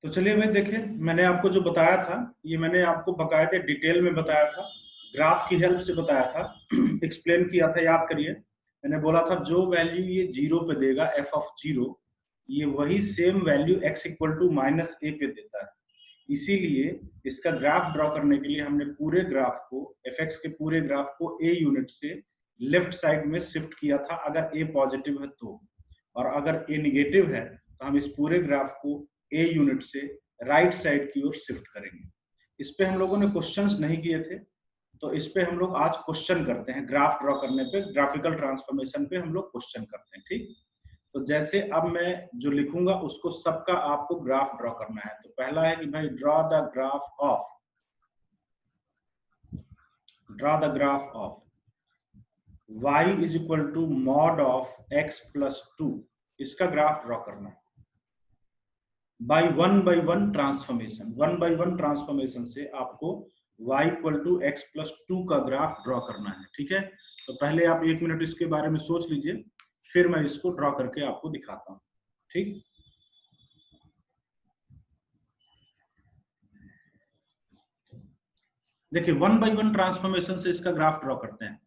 तो चलिए भाई देखिए, मैंने आपको जो बताया था ये मैंने आपको बकायदे डिटेल में बताया था, ग्राफ की हेल्प से बताया था, एक्सप्लेन किया था। याद करिए, मैंने बोला था जो वैल्यू ये जीरो पे देगा एफ ऑफ जीरो, ये वही same value x equal to minus a पे देता है। इसीलिए इसका ग्राफ ड्रॉ करने के लिए हमने पूरे ग्राफ को, एफ एक्स के पूरे ग्राफ को ए यूनिट से लेफ्ट साइड में शिफ्ट किया था अगर ए पॉजिटिव है तो, और अगर ए निगेटिव है तो हम इस पूरे ग्राफ को ए यूनिट से राइट साइड की ओर शिफ्ट करेंगे। इस पे हम लोगों ने क्वेश्चंस नहीं किए थे, तो इस पे हम लोग आज क्वेश्चन करते हैं। ग्राफ ड्रॉ करने पे, ग्राफिकल ट्रांसफॉर्मेशन पे हम लोग क्वेश्चन करते हैं। ठीक, तो जैसे अब मैं जो लिखूंगा उसको सबका आपको ग्राफ ड्रॉ करना है। तो पहला है कि भाई draw the graph of y is equal to mod of x plus 2, इसका ग्राफ ड्रॉ करना है by one transformation. One by one transformation से आपको y equal to x plus 2 का ग्राफ ड्रॉ करना है। ठीक है, तो पहले आप 1 मिनट इसके बारे में सोच लीजिए, फिर मैं इसको ड्रॉ करके आपको दिखाता हूं। ठीक, देखिए वन बाई वन ट्रांसफॉर्मेशन से इसका ग्राफ ड्रॉ करते हैं।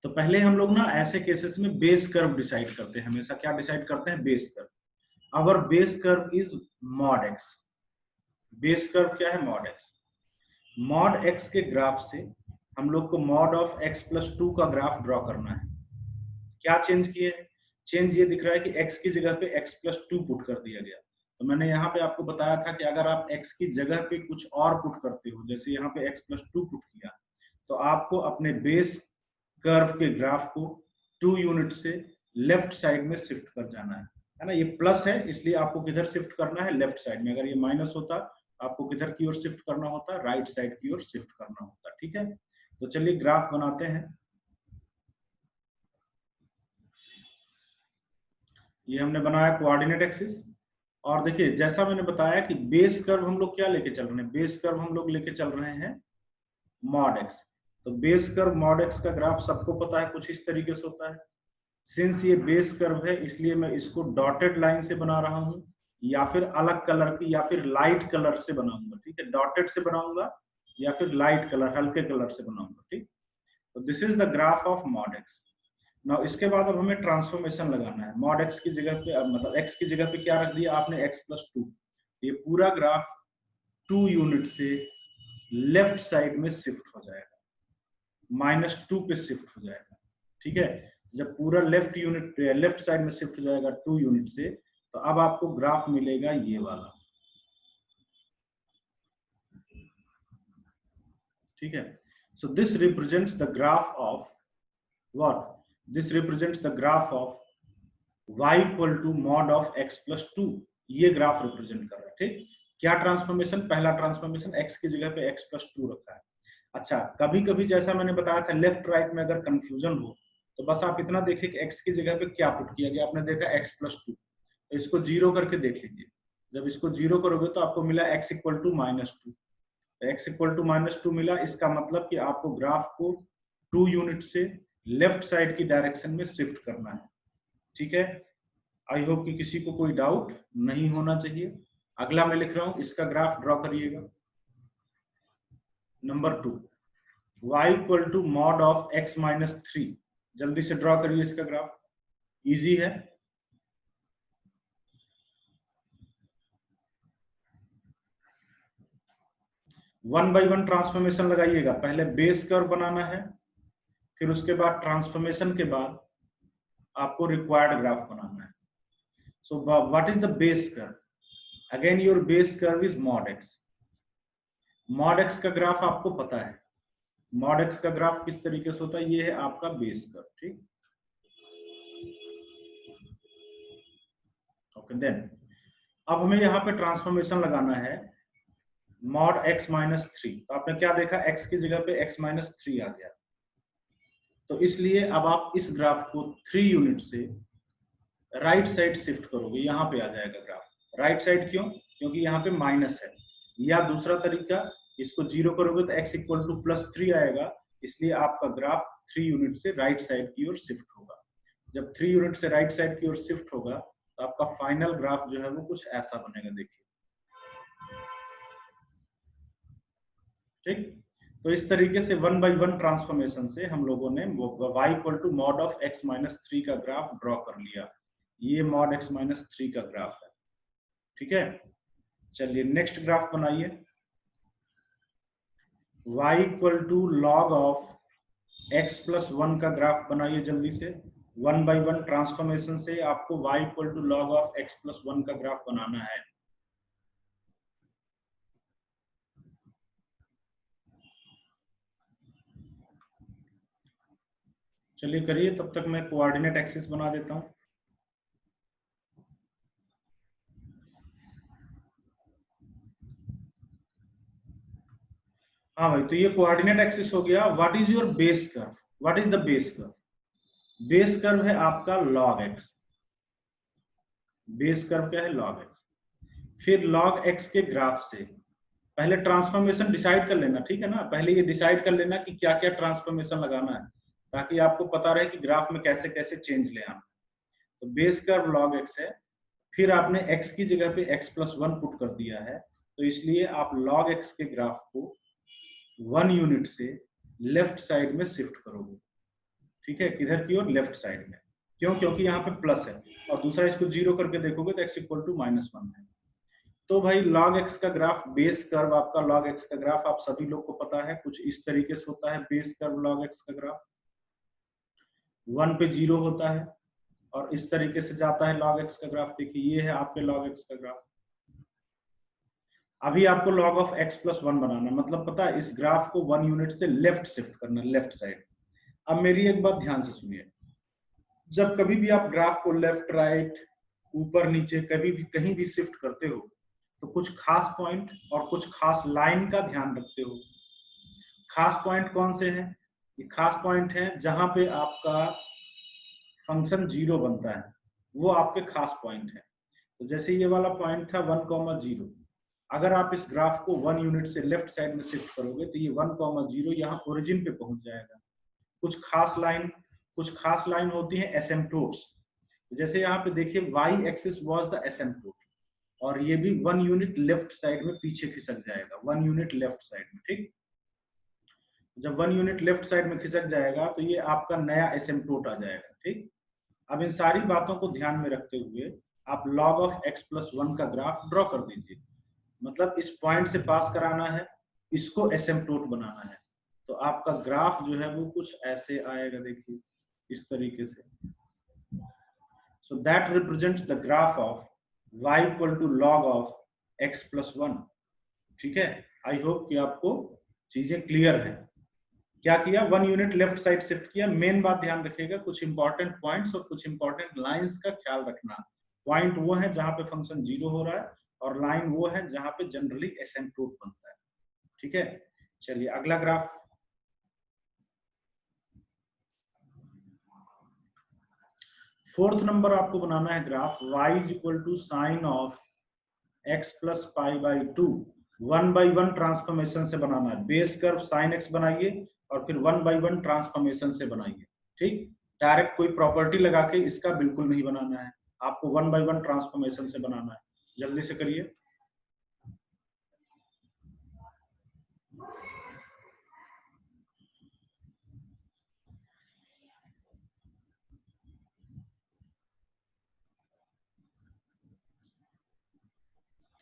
तो पहले हम लोग ना ऐसे केसेस में बेस कर्व डिसाइड करते हैं। हमेशा क्या डिसाइड करते हैं? Base curve. Our base curve is mod x. Base curve क्या है? Mod x. मॉड एक्स के ग्राफ से हम लोग को मॉड ऑफ एक्स प्लस 2 का ग्राफ ड्रॉ करना है। क्या चेंज किए? चेंज ये दिख रहा है कि x की जगह पे x प्लस 2 पुट कर दिया गया। तो मैंने यहाँ पे आपको बताया था कि अगर आप x की जगह पे कुछ और पुट करते हो, जैसे यहाँ पे x प्लस 2 पुट किया, तो आपको अपने बेस कर्व के ग्राफ को 2 यूनिट से लेफ्ट साइड में शिफ्ट कर जाना है ना। ये प्लस है इसलिए आपको किधर शिफ्ट करना है? लेफ्ट साइड में। अगर ये माइनस होता आपको किधर की ओर शिफ्ट करना होता? राइट साइड की ओर शिफ्ट करना होता। ठीक है, तो चलिए ग्राफ बनाते हैं। ये हमने बनाया कोऑर्डिनेट एक्सिस, और देखिए जैसा मैंने बताया कि बेस कर्व हम लोग क्या लेके चल रहे हैं? बेस कर्व हम लोग लेके चल रहे हैं मॉड एक्स। तो बेस कर्व मॉड एक्स का ग्राफ सबको पता है कुछ इस तरीके से होता है। सिंस ये बेस कर्व है इसलिए मैं इसको डॉटेड लाइन से बना रहा हूं, या फिर अलग कलर की, या फिर लाइट कलर से बनाऊंगा। ठीक है, डॉटेड से बनाऊंगा या फिर लाइट कलर, हल्के कलर से बनाऊंगा। ठीक, तो this is the graph of mod x. Now इसके बाद अब हमें ट्रांसफॉर्मेशन लगाना है। मॉड एक्स की जगह पे, मतलब एक्स की जगह पे क्या रख दिया आपने? X plus 2। ये पूरा ग्राफ 2 यूनिट से लेफ्ट साइड में शिफ्ट हो जाएगा, -2 पे शिफ्ट हो जाएगा। ठीक है, जब पूरा लेफ्ट साइड में शिफ्ट हो जाएगा 2 यूनिट से, तो अब आपको ग्राफ मिलेगा ये वाला। ठीक है, so this represents the graph of what? This represents the graph of y equal to mod of x plus 2। ये ग्राफ रिप्रेजेंट कर रहा है। ठीक, क्या ट्रांसफॉर्मेशन? पहला ट्रांसफॉर्मेशन x की जगह पे x प्लस 2 रखा है। अच्छा, कभी कभी जैसा मैंने बताया था लेफ्ट राइट में अगर कंफ्यूजन हो तो बस आप इतना देखिए कि x की जगह पे क्या पुट किया गया। आपने देखा x प्लस 2, तो इसको जीरो करके देख लीजिए। जब इसको जीरो करोगे तो आपको मिला x इक्वल टू -2। तो x इक्वल टू -2 मिला, इसका मतलब कि आपको ग्राफ को 2 यूनिट से लेफ्ट साइड की डायरेक्शन में शिफ्ट करना है। ठीक है, आई होप कि किसी को कोई डाउट नहीं होना चाहिए। अगला मैं लिख रहा हूं, इसका ग्राफ ड्रॉ करिएगा। Number 2, y equal to mod of x minus 3। जल्दी से ड्रॉ करिए इसका ग्राफ, इजी है। वन बाई वन ट्रांसफॉर्मेशन लगाइएगा। पहले बेस कर्व बनाना है, फिर उसके बाद ट्रांसफॉर्मेशन के बाद आपको रिक्वायर्ड ग्राफ बनाना है। So what is the base curve? Again your base curve is mod x. Mod x का ग्राफ आपको पता है। मॉड एक्स का ग्राफ किस तरीके से होता है? ये है आपका बेस कर्व। ठीक, ओके देन अब हमें यहाँ पे ट्रांसफॉर्मेशन लगाना है मॉड x माइनस 3। तो आपने क्या देखा? x की जगह पे x माइनस 3 आ गया। तो इसलिए अब आप इस ग्राफ को 3 यूनिट से राइट साइड शिफ्ट करोगे, यहाँ पे आ जाएगा ग्राफ। राइट साइड क्यों? क्योंकि यहाँ पे माइनस है। या दूसरा तरीका, इसको जीरो करोगे तो x इक्वल टू प्लस 3 आएगा, इसलिए आपका ग्राफ 3 यूनिट से राइट साइड की ओर शिफ्ट होगा। जब 3 यूनिट से राइट साइड की ओर शिफ्ट होगा तो आपका फाइनल ग्राफ जो है वो कुछ ऐसा बनेगा। देखिए ठीक। तो इस तरीके से 1/1 ट्रांसफॉर्मेशन से हम लोगों ने y equal to mod of x minus 3 का ग्राफ ड्रॉ कर लिया। ये मॉड x माइनस 3 का ग्राफ है, ठीक है। चलिए नेक्स्ट ग्राफ बनाइए। y equal to log of x plus 1 का ग्राफ बनाइए जल्दी से। 1/1 ट्रांसफॉर्मेशन से आपको y equal to log of x plus 1 का ग्राफ बनाना है। चलिए करिए, तब तक मैं कोऑर्डिनेट एक्सिस बना देता हूं। हाँ भाई, तो ये कोऑर्डिनेट एक्सिस हो गया। What is your base curve? What is the base curve? Base curve है आपका log x। बेस कर्व क्या है? log x। फिर log x के ग्राफ से पहले ट्रांसफॉर्मेशन डिसाइड कर लेना, ठीक है ना। पहले ये डिसाइड कर लेना कि क्या क्या ट्रांसफॉर्मेशन लगाना है, ताकि आपको पता रहे कि ग्राफ में कैसे कैसे चेंज ले आना। तो बेस कर्व log x है। फिर आपने x की जगह पे x प्लस 1 पुट कर दिया है, तो इसलिए आप log x के ग्राफ को 1 यूनिट से लेफ्ट साइड में शिफ्ट करोगे, ठीक है। किधर की ओर? लेफ्ट साइड में। क्यों? क्योंकि यहाँ पे प्लस है, और दूसरा इसको जीरो करके देखोगे तो x इक्वल टू -1 है। तो भाई log x का ग्राफ, बेस कर्व आपका log x का ग्राफ आप सभी लोग को पता है, कुछ इस तरीके से होता है। बेस कर्व log x का ग्राफ 1 पे 0 होता है, और इस तरीके से जाता है log x का ग्राफ। देखिए ये है आपके log x का ग्राफ। अभी आपको log ऑफ x प्लस 1 बनाना, मतलब पता है, इस ग्राफ को 1 यूनिट से लेफ्ट शिफ्ट करना, लेफ्ट साइड। अब मेरी एक बात ध्यान से सुनिए, जब कभी भी आप ग्राफ को लेफ्ट राइट ऊपर नीचे कभी भी कहीं भी शिफ्ट करते हो, तो कुछ खास पॉइंट और कुछ खास लाइन का ध्यान रखते हो। खास पॉइंट कौन से हैं? ये खास पॉइंट है जहां पे आपका फंक्शन 0 बनता है, वो आपके खास पॉइंट है। तो जैसे ये वाला पॉइंट था 1,0, अगर आप इस ग्राफ को 1 यूनिट से लेफ्ट साइड में शिफ्ट करोगे तो ये 1,0 यहाँ ओरिजिन पे पहुंच जाएगा। कुछ खास लाइन होती है एसिम्प्टोट्स। जैसे यहाँ पे देखिए y axis was the asymptote, और ये भी 1 यूनिट लेफ्ट साइड में पीछे खिसक जाएगा, 1 यूनिट लेफ्ट साइड में, ठीक। जब 1 यूनिट लेफ्ट साइड में खिसक जाएगा तो ये आपका नया एसिम्प्टोट आ जाएगा, ठीक। अब इन सारी बातों को ध्यान में रखते हुए आप log ऑफ x प्लस 1 का ग्राफ ड्रॉ कर दीजिए। मतलब इस पॉइंट से पास कराना है, इसको एसिम्प्टोट बनाना है, तो आपका ग्राफ जो है वो कुछ ऐसे आएगा, देखिए इस तरीके से। So that represents the graph of y equal to log of x plus 1, ठीक है। आई होप कि आपको चीजें क्लियर है। क्या किया? 1 यूनिट लेफ्ट साइड शिफ्ट किया। मेन बात ध्यान रखिएगा, कुछ इंपॉर्टेंट पॉइंट्स और कुछ इंपॉर्टेंट लाइंस का ख्याल रखना। पॉइंट वो है जहां पे फंक्शन 0 हो रहा है, और लाइन वो है जहां पे जनरली एसिम्प्टोट बनता है, ठीक है। चलिए अगला ग्राफ। फोर्थ नंबर आपको बनाना है graph y is equal to sine of x plus pi by 2। 1/1 transformation से बनाना है। बेस कर्व साइन x बनाइए और फिर 1/1 ट्रांसफॉर्मेशन से बनाइए, ठीक। डायरेक्ट कोई प्रॉपर्टी लगा के इसका बिल्कुल नहीं बनाना है, आपको 1/1 ट्रांसफॉर्मेशन से बनाना है। जल्दी से करिए।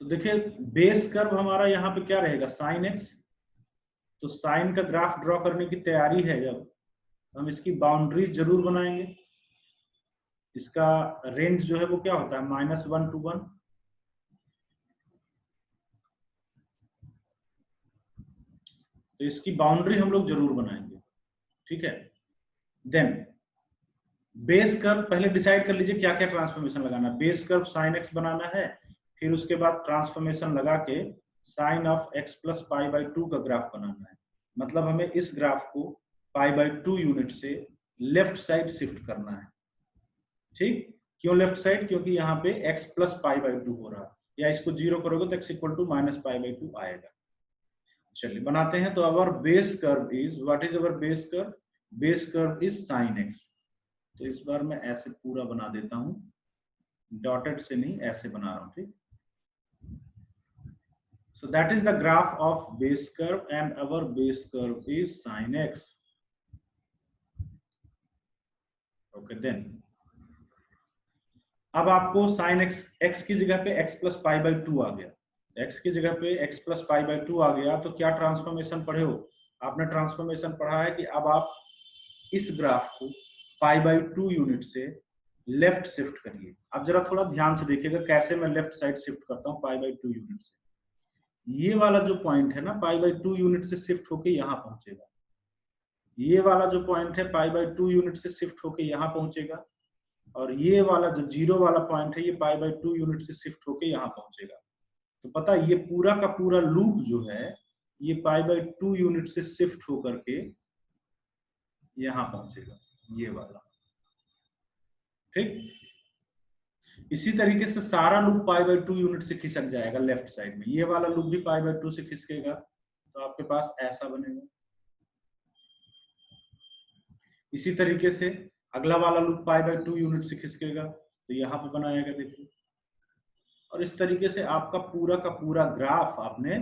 तो देखिए बेस कर्व हमारा यहाँ पे क्या रहेगा? Sine x। तो साइन का ग्राफ ड्रॉ करने की तैयारी है जब, हम इसकी बाउंड्री जरूर बनाएंगे। इसका रेंज जो है वो क्या होता है? -1 to 1। तो इसकी बाउंड्री हम लोग जरूर बनाएंगे, ठीक है। देन बेस कर्व पहले डिसाइड कर लीजिए क्या क्या ट्रांसफॉर्मेशन लगाना है। बेस कर्व साइन x बनाना है, फिर उसके बाद ट्रांसफॉर्मेशन लगा के sine of x plus pi by 2 का ग्राफ बनाना है। मतलब हमें इस ग्राफ को पाई बाई 2 यूनिट से लेफ्ट साइड शिफ्ट करना है, ठीक। क्यों लेफ्ट साइड? क्योंकि यहाँ पे x प्लस पाई बाई 2 हो रहा है, या इसको 0 करोगे तो x equal to minus pi by 2 आएगा। चलिए बनाते हैं। तो our base curve is, what is our base curve? Base curve is sine x। तो इस बार मैं ऐसे पूरा बना देता हूं, डॉटेड से नहीं, ऐसे बना रहा हूं, ठीक। सो that is the graph of base curve and our base curve is sin x. Okay, then अब आपको sin x की जगह पे x प्लस पाई बाई 2 आ गया, x की जगह पे x प्लस पाई बाई 2 आ गया, तो क्या ट्रांसफॉर्मेशन पढ़े हो? आपने ट्रांसफॉर्मेशन पढ़ा है कि अब आप इस ग्राफ को पाई बाई 2 यूनिट से लेफ्ट शिफ्ट करिए। अब जरा थोड़ा ध्यान से देखिएगा कैसे मैं लेफ्ट साइड शिफ्ट करता हूँ पाई बाई 2 यूनिट से। ये वाला जो पॉइंट है ना, पाई बाई 2 यूनिट से शिफ्ट होके यहाँ पहुंचेगा। ये वाला जो पॉइंट है पाई बाई 2 यूनिट से शिफ्ट होके यहाँ पहुंचेगा, और ये वाला जो जीरो वाला पॉइंट है ये पाई बाई 2 यूनिट से शिफ्ट होके यहाँ पहुंचेगा। तो पता है ये पूरा का पूरा लूप जो है ये पाई बाई 2 यूनिट से शिफ्ट होकर के यहाँ पहुंचेगा, ये वाला। ठीक, इसी तरीके से सारा लूप पाई बाई 2 यूनिट से खिसक जाएगा लेफ्ट साइड में। ये वाला लूप भी पाई बाई 2 से खिसकेगा, तो आपके पास ऐसा बनेगा। इसी तरीके से अगला वाला लूप पाई बाई 2 यूनिट से खिसकेगा, तो यहाँ पे बनाएगा, देखिए। और इस तरीके से आपका पूरा का पूरा ग्राफ आपने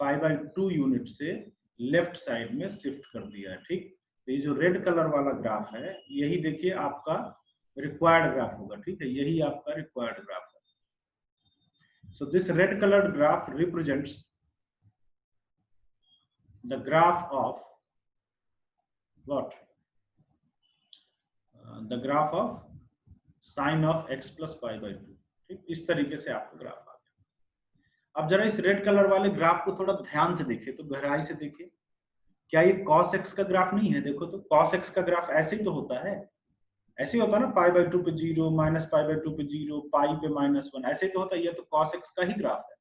पाई बाई 2 यूनिट से लेफ्ट साइड में शिफ्ट कर दिया है। ठीक, तो ये जो रेड कलर वाला ग्राफ है यही देखिए आपका रिक्वायर्ड ग्राफ होगा। ठीक है, यही आपका रिक्वायर्ड ग्राफ है। So this red coloured graph represents the graph of what, the graph of sine of x plus pi by 2। ठीक, इस तरीके से आपका ग्राफ आ गया। अब जरा इस रेड कलर वाले ग्राफ को थोड़ा ध्यान से देखिए, तो गहराई से देखिए, क्या ये cos x का ग्राफ नहीं है? देखो तो cos x का ग्राफ ऐसे ही तो होता है, ऐसे ही होता है ना, पाई बाई 2 पे 0, माइनस पाई बाई 2 पे 0, पाई पे -1, ऐसे ही तो होता है। ये तो cos x का ही ग्राफ है।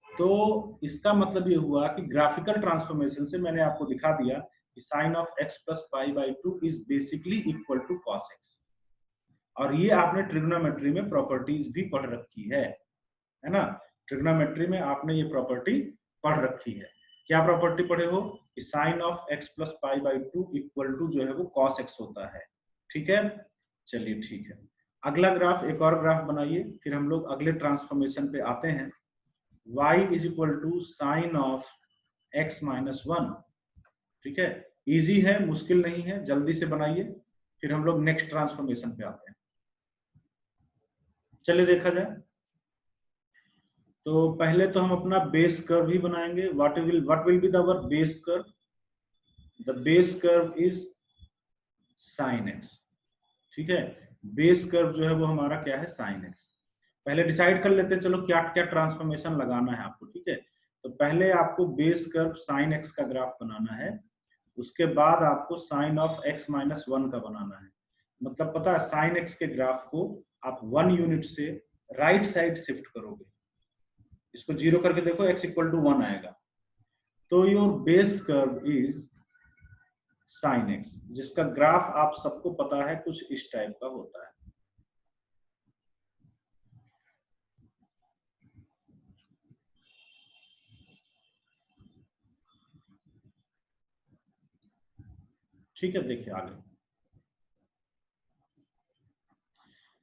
तो इसका मतलब ये हुआ कि ग्राफिकल ट्रांसफॉर्मेशन से मैंने आपको दिखा दिया कि sine of x plus pi by 2 is basically equal to cos x। और ये आपने ट्रिग्नोमेट्री में प्रॉपर्टीज भी पढ़ रखी है ना? ट्रिग्नोमेट्री में आपने ये प्रॉपर्टी पढ़ रखी है। क्या प्रॉपर्टी पढ़े हो कि sine of x plus pi by 2 equal to जो है वो cos x होता है। ठीक है, चलिए ठीक है। अगला ग्राफ, एक और ग्राफ बनाइए, फिर हम लोग अगले ट्रांसफॉर्मेशन पे आते हैं। y is equal to sine of x minus 1। ठीक है, इजी है, मुश्किल नहीं है, जल्दी से बनाइए, फिर हम लोग नेक्स्ट ट्रांसफॉर्मेशन पे आते हैं। चलिए देखा जाए, तो पहले तो हम अपना बेस कर्व ही बनाएंगे। What will be the our base curve? The base curve is sine x। ठीक है, बेस कर्व जो है वो हमारा क्या है, साइन x। पहले डिसाइड कर लेते हैं, चलो क्या क्या ट्रांसफॉर्मेशन लगाना है आपको। ठीक है, तो पहले आपको बेस कर्व साइन x का ग्राफ बनाना है, उसके बाद आपको साइन ऑफ x माइनस 1 का बनाना है। मतलब पता है, साइन x के ग्राफ को आप 1 यूनिट से राइट साइड शिफ्ट करोगे, इसको 0 करके देखो, x इक्वल टू 1 आएगा। तो your base curve is sine x, जिसका ग्राफ आप सबको पता है कुछ इस टाइप का होता है। ठीक है, देखिए आगे।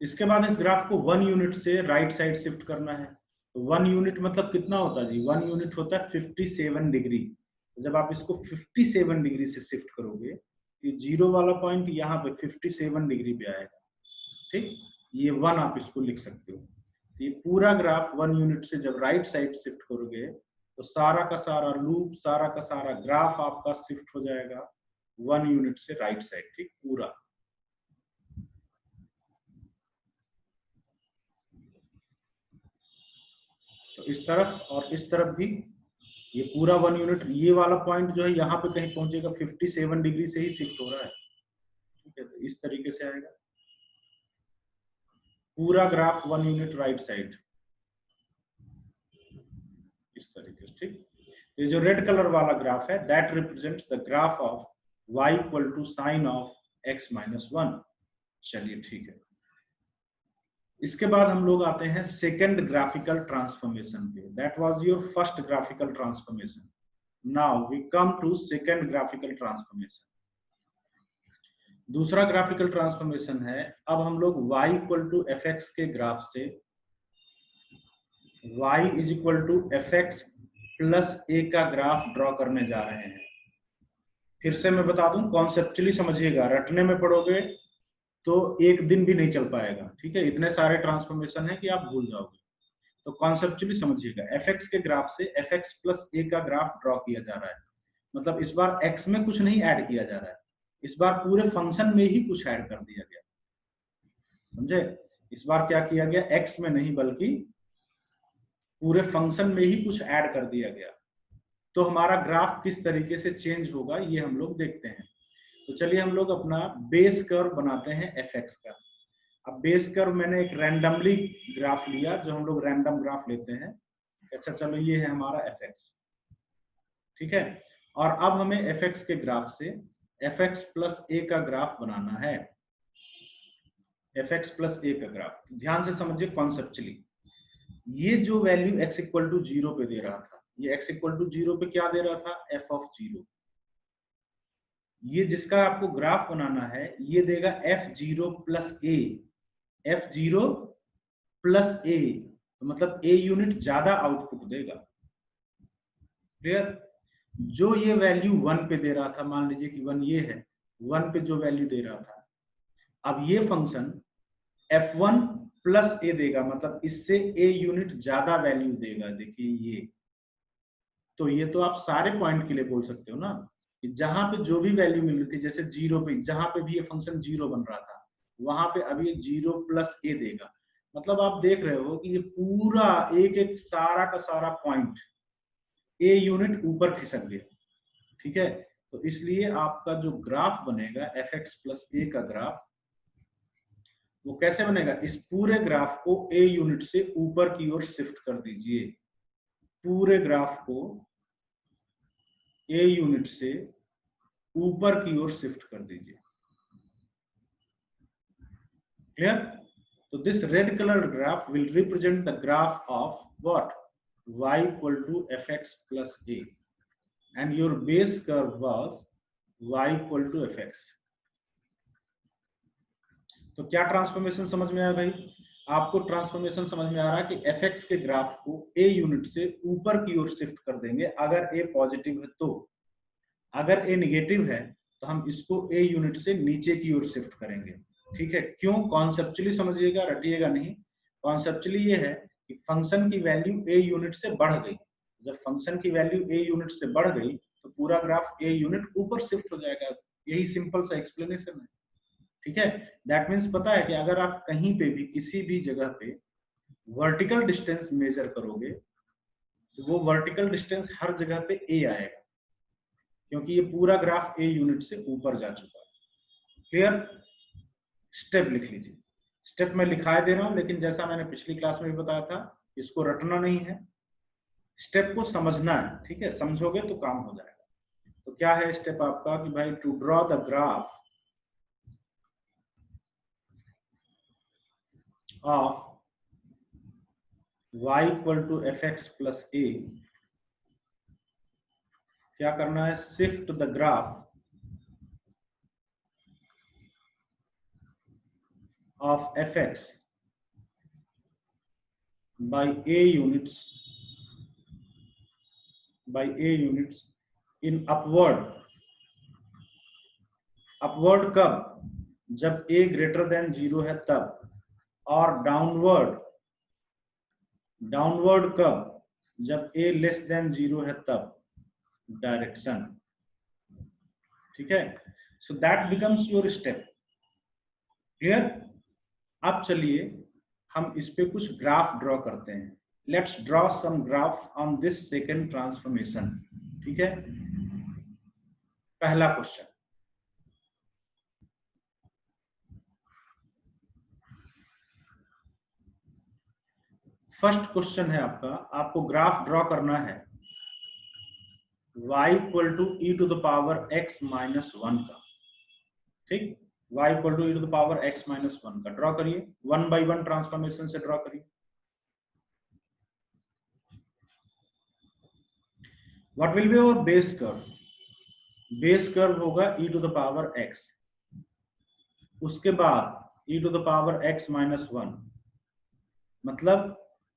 इसके बाद इस ग्राफ को 1 यूनिट से राइट साइड शिफ्ट करना है। तो 1 यूनिट मतलब कितना होता है जी? 1 यूनिट होता है 57 डिग्री। जब आप इसको 57 डिग्री से शिफ्ट करोगे, ये जीरो वाला पॉइंट यहाँ पे 57 डिग्री पे आएगा। ठीक, ये 1 आप इसको लिख सकते हो। तो ये पूरा ग्राफ 1 यूनिट से जब राइट साइड शिफ्ट करोगे, तो सारा का सारा लूप, सारा का सारा ग्राफ आपका शिफ्ट हो जाएगा 1 यूनिट से राइट साइड। ठीक, पूरा। तो इस तरफ और इस तरफ भी ये पूरा 1 यूनिट, ये वाला पॉइंट जो है यहाँ पे कहीं पहुंचेगा, 57 डिग्री से ही शिफ्ट हो रहा है। ठीक है, तो इस तरीके से आएगा पूरा ग्राफ 1 यूनिट राइट साइड, इस तरीके से। ठीक, ये जो रेड कलर वाला ग्राफ है, that represents the graph of y equal to sine of x minus 1। चलिए ठीक है, इसके बाद हम लोग आते हैं सेकंड ग्राफिकल ट्रांसफॉर्मेशन पे। That was your first graphical transformation. Now we come to second graphical transformation. दूसरा ग्राफिकल ट्रांसफॉर्मेशन है, अब हम लोग y इक्वल टू fx के ग्राफ से y is equal to fx plus a का ग्राफ ड्रॉ करने जा रहे हैं। फिर से मैं बता दूं, कॉन्सेप्चुअली समझिएगा, रटने में पढ़ोगे तो एक दिन भी नहीं चल पाएगा, ठीक है, इतने सारे ट्रांसफॉर्मेशन है कि आप भूल जाओगे। तो कॉन्सेप्चुअली समझिएगा, एफ एक्स के ग्राफ से एफ एक्स प्लस ए का ग्राफ ड्रॉ किया जा रहा है। मतलब इस बार एक्स में कुछ नहीं ऐड किया जा रहा है, इस बार पूरे फंक्शन में ही कुछ ऐड कर दिया गया, समझे। इस बार क्या किया गया, एक्स में नहीं बल्कि पूरे फंक्शन में ही कुछ ऐड कर दिया गया। तो हमारा ग्राफ किस तरीके से चेंज होगा ये हम लोग देखते हैं। तो चलिए हम लोग अपना बेस कर्व बनाते हैं एफ एक्स का। अब बेस कर्व मैंने एक रैंडमली ग्राफ लिया, जो हम लोग रैंडम ग्राफ लेते हैं। अच्छा चलो, ये है हमारा एफ एक्स, ठीक है। और अब हमें एफ एक्स के ग्राफ से एफ एक्स प्लस ए का ग्राफ बनाना है। एफ एक्स प्लस ए का ग्राफ ध्यान से समझिए कॉन्सेप्चुअली। ये जो वैल्यू x इक्वल टू 0 पे दे रहा था, ये x इक्वल टू 0 पे क्या दे रहा था, f ऑफ 0। ये जिसका आपको ग्राफ बनाना है ये देगा f0 प्लस ए, f0 प्लस ए, तो मतलब a यूनिट ज्यादा आउटपुट देगा। क्लियर। जो ये वैल्यू 1 पे दे रहा था, मान लीजिए कि 1 ये है, 1 पे जो वैल्यू दे रहा था, अब ये फंक्शन f1 प्लस ए देगा, मतलब इससे ए यूनिट ज्यादा वैल्यू देगा। देखिए ये, तो ये तो आप सारे पॉइंट के लिए बोल सकते हो ना, कि जहां पे जो भी वैल्यू मिल रही थी, जैसे 0 पे, जहां पे भी ये फंक्शन 0 बन रहा था, वहां पे अभी 0 प्लस ए देगा। मतलब आप देख रहे हो कि ये पूरा एक एक सारा का सारा पॉइंट ए यूनिट ऊपर खिसक गया, ठीक है। तो इसलिए आपका जो ग्राफ बनेगा एफ एक्स प्लस ए का ग्राफ, वो कैसे बनेगा, इस पूरे ग्राफ को ए यूनिट से ऊपर की ओर शिफ्ट कर दीजिए। पूरे ग्राफ को ए यूनिट से ऊपर की ओर शिफ्ट कर दीजिए। क्लियर। तो this red colour graph will represent the graph of what, y equal to f x plus a, and your base curve was y equal to f x. तो क्या transformation समझ में आया भाई, आपको ट्रांसफॉर्मेशन समझ में आ रहा है कि एफ एक्स के ग्राफ को ए यूनिट से ऊपर की ओर शिफ्ट कर देंगे अगर ए पॉजिटिव है तो। अगर ए निगेटिव है तो हम इसको ए यूनिट से नीचे की ओर शिफ्ट करेंगे, ठीक है। क्यों, कॉन्सेप्चुअली समझिएगा, रटिएगा नहीं। कॉन्सेप्चुअली ये है कि फंक्शन की वैल्यू ए यूनिट से बढ़ गई। जब फंक्शन की वैल्यू ए यूनिट से बढ़ गई तो पूरा ग्राफ ए यूनिट ऊपर शिफ्ट हो जाएगा। यही सिंपल सा एक्सप्लेनेशन है, ठीक है। दैट मीन्स पता है कि अगर आप कहीं पे भी किसी भी जगह पे वर्टिकल डिस्टेंस मेजर करोगे तो वो वर्टिकल डिस्टेंस हर जगह पे ए आएगा, क्योंकि ये पूरा ग्राफ ए यूनिट से ऊपर जा चुका है। क्लियर। स्टेप लिख लीजिए। स्टेप मैं लिखाई दे रहा हूं, लेकिन जैसा मैंने पिछली क्लास में भी बताया था, इसको रटना नहीं है, स्टेप को समझना है, ठीक है। समझोगे तो काम हो जाएगा। तो क्या है स्टेप आपका कि भाई, to draw the graph of y equal to f x plus a, क्या करना है, shift the graph of f x by a units in upward। Upward कब, जब a ग्रेटर देन 0 है तब, और डाउनवर्ड कब, जब a लेस देन 0 है तब, डायरेक्शन, ठीक है। So that becomes your step. Clear. अब चलिए हम इस पे कुछ ग्राफ ड्रॉ करते हैं। Let's draw some graph on this second transformation, ठीक है। पहला क्वेश्चन, फर्स्ट क्वेश्चन है आपका, आपको ग्राफ ड्रॉ करना है y equal to e to the power x minus 1 का, ठीक। y equal to e to the power x minus 1 का ड्रॉ करिए, 1 बाई 1 ट्रांसफॉर्मेशन से ड्रॉ करिए। What will be our base curve, base curve होगा e to the power x, उसके बाद e to the power x minus 1।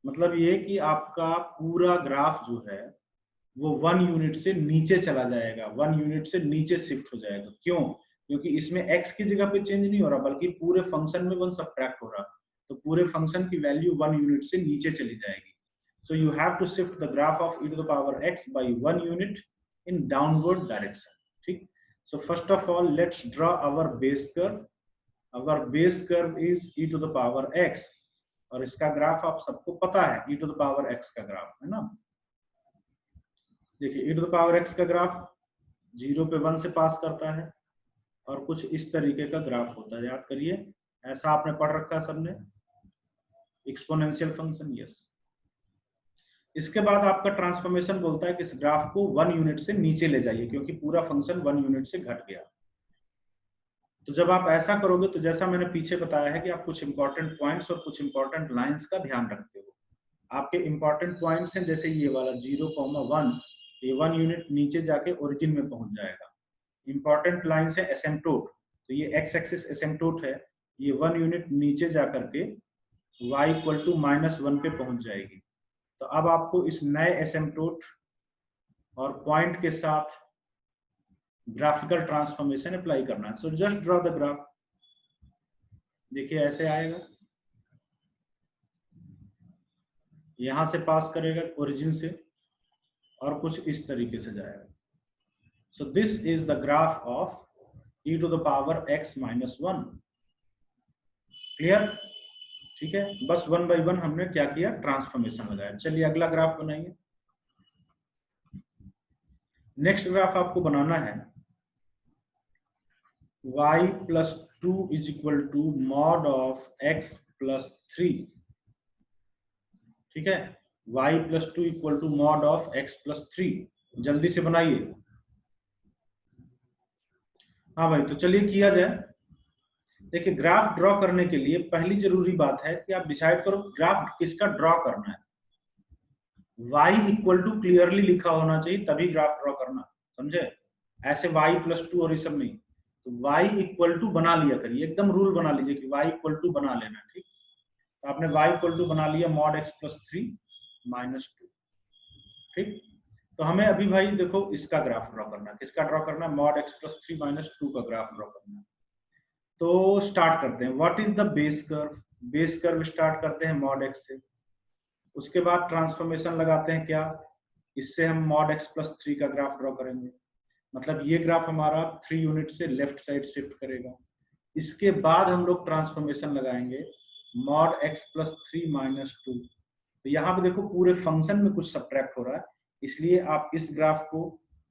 मतलब ये कि आपका पूरा ग्राफ जो है वो 1 यूनिट से नीचे चला जाएगा, 1 यूनिट से नीचे शिफ्ट हो जाएगा। क्यों? क्योंकि इसमें x की जगह पे चेंज नहीं हो रहा, बल्कि पूरे फंक्शन में 1 सब्ट्रैक्ट हो रहा, तो पूरे फंक्शन की वैल्यू 1 यूनिट से नीचे चली जाएगी। So you have to shift the graph of e to the power x by 1 unit in downward direction. ठीक? So first of all, let's draw our base curve. Our base curve is e to the power x, और इसका graph आप सबको पता है, e to the power x का graph है ना। देखिए e to the power x का ग्राफ 0 पे 1 से पास करता है, और कुछ इस तरीके का ग्राफ होता है, याद करिए, ऐसा आपने पढ़ रखा है सबने, एक्सपोनेंशियल फंक्शन। यस, इसके बाद आपका ट्रांसफॉर्मेशन बोलता है कि इस ग्राफ को 1 यूनिट से नीचे ले जाइए, क्योंकि पूरा फंक्शन 1 यूनिट से घट गया। तो जब आप ऐसा करोगे तो जैसा मैंने पीछे बताया है कि आप कुछ इंपॉर्टेंट पॉइंट्स और कुछ इंपॉर्टेंट लाइंस का ध्यान रखते हो। आपके इंपॉर्टेंट पॉइंट्स हैं जैसे ये वाला 0,1, ये 1 यूनिट नीचे जाके ओरिजिन में पहुंच जाएगा। इंपॉर्टेंट लाइंस है एसिम्पटोट, तो ये एक्स एक्सिस एसिम्पटोट है, ये 1 यूनिट नीचे जाकर के y इक्वल टू -1 पे पहुंच जाएगी। तो अब आपको इस नए एसिम्पटोट और पॉइंट के साथ ग्राफिकल ट्रांसफॉर्मेशन अप्लाई करना है। So just draw the graph. देखिए ऐसे आएगा, यहां से पास करेगा ओरिजिन से, और कुछ इस तरीके से जाएगा। So this is the graph of e to the power x -1। Clear? ठीक है, बस 1 बाई 1 हमने क्या किया, ट्रांसफॉर्मेशन लगाया। चलिए अगला ग्राफ बनाइए। नेक्स्ट ग्राफ आपको बनाना है y + 2 = mod of x + 3। ठीक है, y + 2 = mod of x + 3। जल्दी से बनाइए। हाँ भाई, तो चलिए किया जाए। देखिए ग्राफ ड्रॉ करने के लिए पहली जरूरी बात है कि आप डिसाइड करो ग्राफ किसका ड्रॉ करना है। y = क्लियरली लिखा होना चाहिए, तभी ग्राफ ड्रॉ करना, समझे? ऐसे y + 2 और ये सब नहीं। तो y = बना लिया करिए, एकदम रूल बना लीजिए कि y = बना लेना। ठीक, तो आपने y = बना लिया mod x + 3 - 2। ठीक, तो हमें अभी भाई देखो इसका ग्राफ ड्रॉ करना है। किसका ड्रॉ करना है? mod x + 3 - 2 का ग्राफ ड्रॉ करना है। तो स्टार्ट करते हैं। What is the base curve? Base curve start करते हैं mod x से, उसके बाद ट्रांसफॉर्मेशन लगाते हैं क्या, इससे हम mod x + 3 का ग्राफ ड्रॉ करेंगे। मतलब ये ग्राफ हमारा 3 यूनिट से लेफ्ट साइड शिफ्ट करेगा। इसके बाद हम लोग ट्रांसफॉर्मेशन लगाएंगे mod x + 3 - 2। तो यहाँ पे देखो पूरे फंक्शन में कुछ सब्ट्रैक्ट हो रहा है, इसलिए आप इस ग्राफ को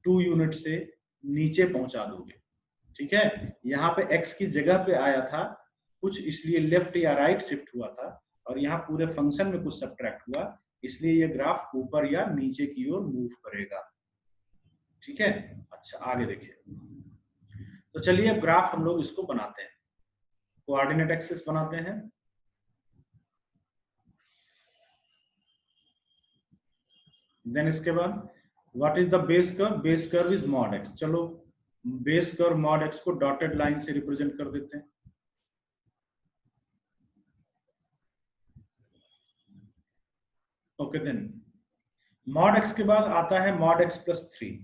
2 यूनिट से नीचे पहुंचा दोगे। ठीक है, यहाँ पे x की जगह पे आया था कुछ, इसलिए लेफ्ट या राइट शिफ्ट हुआ था, और यहाँ पूरे फंक्शन में कुछ सब्ट्रैक्ट हुआ, इसलिए ये ग्राफ ऊपर या नीचे की ओर मूव करेगा। ठीक है, अच्छा आगे देखिए। तो चलिए ग्राफ हम लोग इसको बनाते हैं, कोऑर्डिनेट एक्सिस बनाते हैं। देन इसके बाद what is the base curve? Base curve is mod x। चलो बेस कर्व mod x को डॉटेड लाइन से रिप्रेजेंट कर देते हैं। ओके, देन mod x के बाद आता है mod x + 3।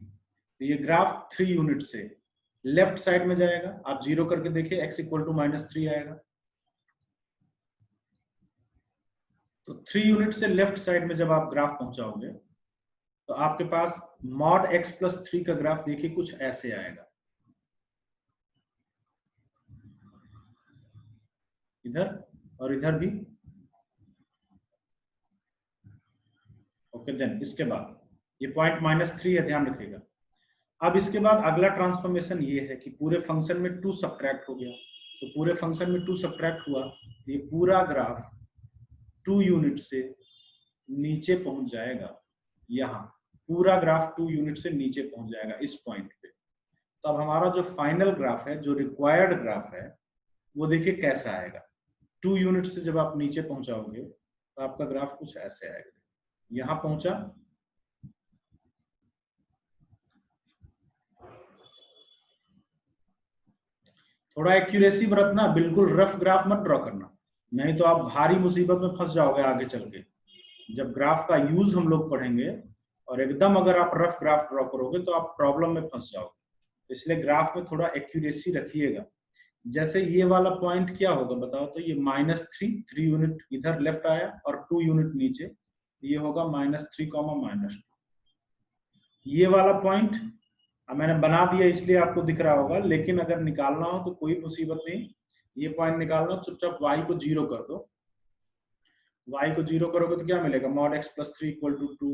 तो ये ग्राफ 3 यूनिट से लेफ्ट साइड में जाएगा। आप 0 करके देखिए, x = -3 आएगा। तो 3 यूनिट से लेफ्ट साइड में जब आप ग्राफ पहुंचाओगे तो आपके पास mod x + 3 का ग्राफ देखिए कुछ ऐसे आएगा, इधर और इधर भी। ओके, देन इसके बाद ये पॉइंट -3 है, ध्यान रखिएगा। अब इसके बाद अगला ट्रांसफॉर्मेशन ये है कि पूरे फंक्शन में 2 सब्ट्रैक्ट हो गया। तो पूरे फंक्शन में 2 सब्ट्रैक्ट हुआ, ये पूरा ग्राफ 2 यूनिट से नीचे पहुंच जाएगा। यहाँ पूरा ग्राफ 2 यूनिट से नीचे पहुंच जाएगा इस पॉइंट पे। तो अब हमारा जो फाइनल ग्राफ है, जो रिक्वायर्ड ग्राफ है, वो देखिए कैसा आएगा। 2 यूनिट से जब आप नीचे पहुंचाओगे तो आपका ग्राफ कुछ ऐसे आएगा। यहां पहुंचा, थोड़ा एक्यूरेसी बरतना, बिल्कुल रफ ग्राफ मत ड्रॉ करना, नहीं तो आप भारी मुसीबत में फंस जाओगे आगे चल के। जब ग्राफ का यूज हम लोग पढ़ेंगे और एकदम अगर आप रफ ग्राफ ड्रॉ करोगे तो आप प्रॉब्लम में फंस जाओगे। तो इसलिए ग्राफ में थोड़ा एक्यूरेसी रखिएगा। जैसे ये वाला पॉइंट क्या होगा बताओ, तो ये -3 यूनिट इधर लेफ्ट आया और 2 यूनिट नीचे, ये होगा -3, -2। ये वाला पॉइंट मैंने बना दिया इसलिए आपको दिख रहा होगा, लेकिन अगर निकालना हो तो कोई मुसीबत नहीं। ये पॉइंट निकालना, चुपचाप y को 0 कर दो। y को 0 करोगे तो क्या मिलेगा, mod x + 3 = 2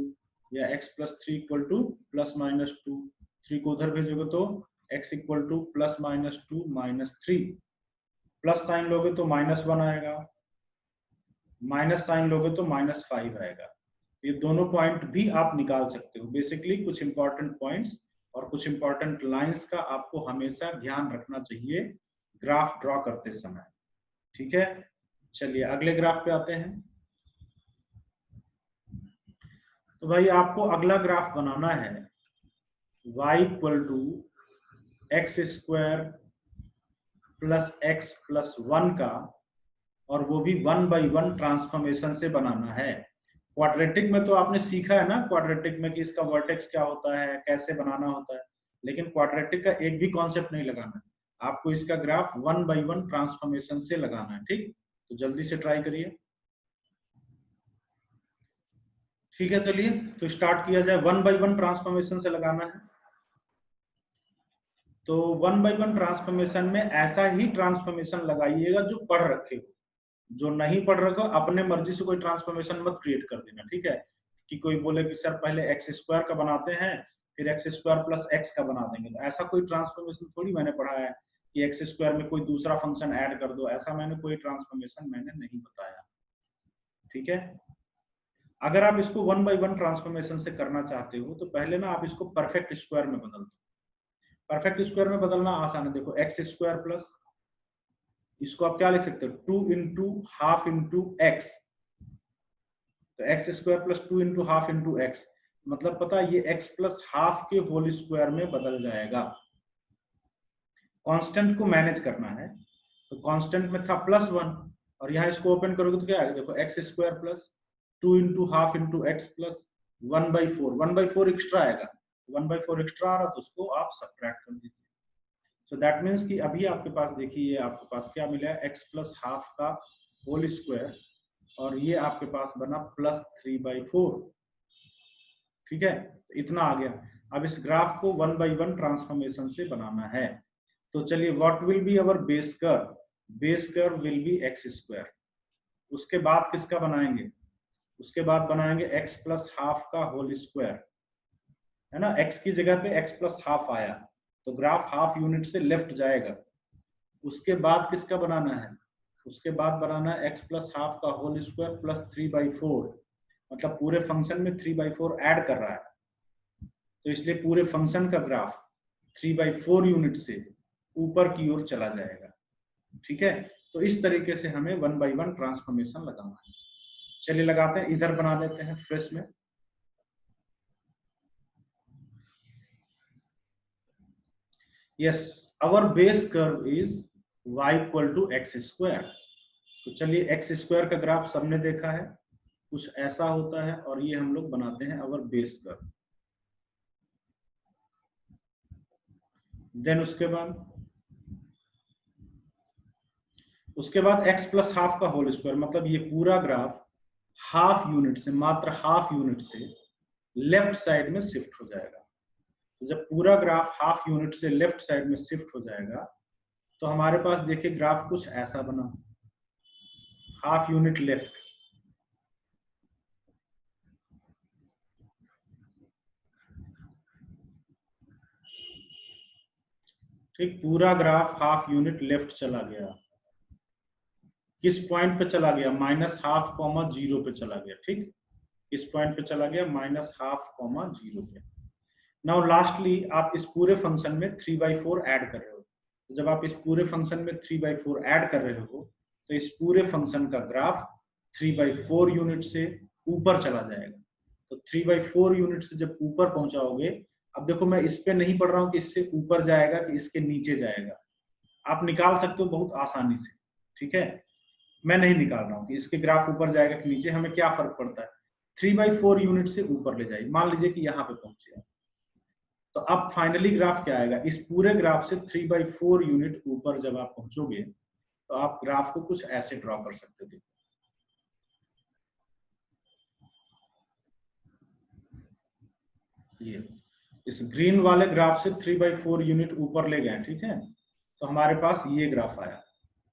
या x + 3 = ±2। 3 को उधर भेजोगे तो x = +-2 -3। प्लस साइन लोगे तो -1 आएगा, माइनस साइन लोगे तो -5 आएगा। ये दोनों पॉइंट भी आप निकाल सकते हो। बेसिकली कुछ इंपॉर्टेंट पॉइंट्स और कुछ इंपॉर्टेंट लाइंस का आपको हमेशा ध्यान रखना चाहिए ग्राफ ड्रॉ करते समय। ठीक है, चलिए अगले ग्राफ पे आते हैं। तो भाई आपको अगला ग्राफ बनाना है y = x² + x + 1 का, और वो भी 1/1 ट्रांसफॉर्मेशन से बनाना है। क्वाड्रेटिक में तो आपने सीखा है ना, क्वाड्रेटिक में कि इसका वर्टेक्स क्या होता है, कैसे बनाना होता है, लेकिन क्वाड्रेटिक का एक भी कॉन्सेप्ट नहीं लगाना है आपको। इसका ग्राफ 1/1 ट्रांसफॉर्मेशन से लगाना है। ठीक, तो जल्दी से ट्राई करिए। ठीक है, चलिए तो स्टार्ट किया जाए। 1/1 ट्रांसफॉर्मेशन से लगाना है। तो 1/1 ट्रांसफॉर्मेशन में ऐसा ही ट्रांसफॉर्मेशन लगाइएगा जो पढ़ रखे हो। जो नहीं पढ़ रखो अपने मर्जी से कोई ट्रांसफॉर्मेशन मत क्रिएट कर देना। ठीक है, कि कोई बोले कि सर पहले x² का बनाते हैं फिर x² + x का बना देंगे, तो ऐसा कोई ट्रांसफॉर्मेशन थोड़ी मैंने पढ़ा है कि x² में कोई दूसरा फंक्शन ऐड कर दो। ऐसा मैंने कोई ट्रांसफॉर्मेशन मैंने नहीं बताया। ठीक है, अगर आप इसको 1/1 ट्रांसफॉर्मेशन से करना चाहते हो तो पहले ना आप इसको परफेक्ट स्क्वायर में बदल दो। परफेक्ट स्क्वायर में बदलना आसान है। देखो x² प्लस, इसको आप क्या लिख सकते हो, 2 × ½ × x। तो x² + 2 × ½ × x, मतलब पता है ये x + ½ के होल स्क्वायर में बदल जाएगा। कांस्टेंट को मैनेज करना है, तो कांस्टेंट में था +1 और यहाँ इसको ओपन करोगे तो क्या आएगा, देखो x² + 2 × ½ × x + 1/4। 1/4 एक्स्ट्रा आएगा, 1/4 एक्स्ट्रा आ रहा तो उसको आप सब्ट्रैक्ट कर दीजिए। सो दैट मीन्स कि अभी आपके पास देखिए आपके पास क्या मिला है, x + ½ का होल स्क्वायर, और ये आपके पास बना +3/4। ठीक है, इतना आ गया। अब इस ग्राफ को 1/1 ट्रांसफॉर्मेशन से बनाना है। तो चलिए, what will be our base curve? Base curve will be x²। उसके बाद किसका बनाएंगे, उसके बाद बनाएंगे x + ½ का होल स्क्वायर, है ना। x की जगह पे x + ½ आया तो ग्राफ ½ यूनिट से लेफ्ट जाएगा। उसके बाद किसका बनाना है, उसके बाद बनाना है x + ½ का होल स्क्वायर + 3/4, मतलब पूरे फंक्शन में 3/4 ऐड कर रहा है, तो इसलिए पूरे फंक्शन का ग्राफ 3/4 यूनिट से ऊपर की ओर चला जाएगा। ठीक है, तो इस तरीके से हमें 1/1 ट्रांसफॉर्मेशन लगाना है। चलिए लगाते हैं, इधर बना देते हैं फ्रेश में। Yes, our base curve is y = x²। तो चलिए x² का ग्राफ सबने देखा है, कुछ ऐसा होता है, और ये हम लोग बनाते हैं अवर बेस कर्व। देन उसके बाद x + ½ का होल स्क्वायर, मतलब ये पूरा ग्राफ ½ यूनिट से, मात्र ½ यूनिट से लेफ्ट साइड में शिफ्ट हो जाएगा। तो जब पूरा ग्राफ ½ यूनिट से लेफ्ट साइड में शिफ्ट हो जाएगा तो हमारे पास देखिए ग्राफ कुछ ऐसा बना, ½ यूनिट लेफ्ट। ठीक, पूरा ग्राफ ½ यूनिट लेफ्ट चला गया। किस पॉइंट पे चला गया, -½ 0 पे चला गया। ठीक, इस पॉइंट पे चला गया -½ 0 पे। नाउ लास्टली आप इस पूरे फंक्शन में 3/4 ऐड कर रहे हो। तो जब आप इस पूरे फंक्शन में 3/4 ऐड कर रहे हो तो इस पूरे फंक्शन का ग्राफ 3/4 यूनिट से ऊपर चला जाएगा। तो 3/4 यूनिट से जब ऊपर पहुंचाओगे, अब देखो मैं इस पे नहीं पढ़ रहा हूँ कि इससे ऊपर जाएगा कि इसके नीचे जाएगा, आप निकाल सकते हो बहुत आसानी से। ठीक है, मैं नहीं निकाल रहा हूँ कि इसके ग्राफ ऊपर जाएगा कि नीचे, हमें क्या फर्क पड़ता है। 3/4 यूनिट से ऊपर ले जाइए, मान लीजिए कि यहाँ पे पहुंचे आप, तो अब फाइनली ग्राफ क्या आएगा, इस पूरे ग्राफ से 3/4 यूनिट ऊपर जब आप पहुंचोगे तो आप ग्राफ को कुछ ऐसे ड्रॉ कर सकते थे। ये इस ग्रीन वाले ग्राफ से 3/4 यूनिट ऊपर ले गए, ठीक है, तो हमारे पास ये ग्राफ आया।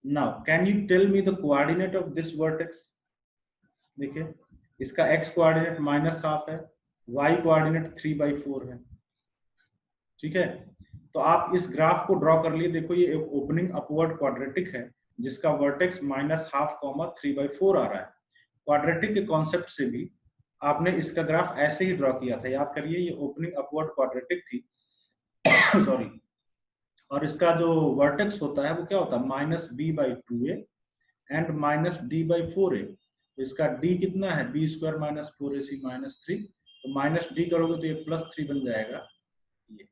Now can you tell me the coordinate of this vertex. देखिए इसका x कोऑर्डिनेट -½ है, y कोऑर्डिनेट 3/4 है, ठीक है। तो आप इस ग्राफ को ड्रॉ कर लिए, देखो ये एक ओपनिंग अपवर्ड क्वाड्रेटिक है जिसका वर्टेक्स -½ 3/4 आ रहा है। क्वाड्रेटिक के कॉन्सेप्ट से भी आपने इसका ग्राफ ऐसे ही ड्रॉ किया था, याद करिए, ये ओपनिंग अपवर्ड क्वाड्रेटिक थी सॉरी, और इसका जो वर्टेक्स होता है वो क्या होता है, -b/2a एंड -d/4a। तो इसका d कितना है, b² - 4ac - 3, तो -d करोगे तो ये +3 बन जाएगा। ये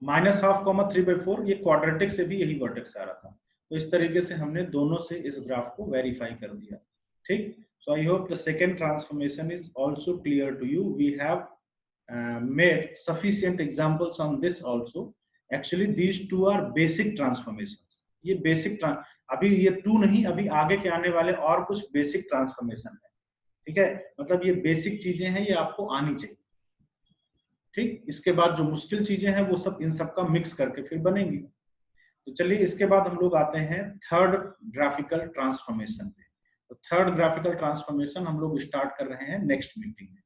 -½ 3/4, ये क्वाड्रेटिक से भी यही वर्टेक्स आ रहा था। तो इस तरीके से हमने दोनों से इस ग्राफ को वेरीफाई कर दिया, ठीक। So I hope the second transformation is also clear to you. We have made sufficient examples on this also. Actually these two are basic transformations. ये basic अभी ये 2 नहीं, अभी आगे के आने वाले और कुछ basic transformation है, ठीक है, मतलब ये basic चीजें हैं, ये आपको आनी चाहिए, ठीक। इसके बाद जो मुश्किल चीजें हैं वो सब इन सब का मिक्स करके फिर बनेंगी। तो चलिए इसके बाद हम लोग आते हैं थर्ड ग्राफिकल ट्रांसफॉर्मेशन पे। तो थर्ड ग्राफिकल ट्रांसफॉर्मेशन हम लोग स्टार्ट कर रहे हैं नेक्स्ट मीटिंग में।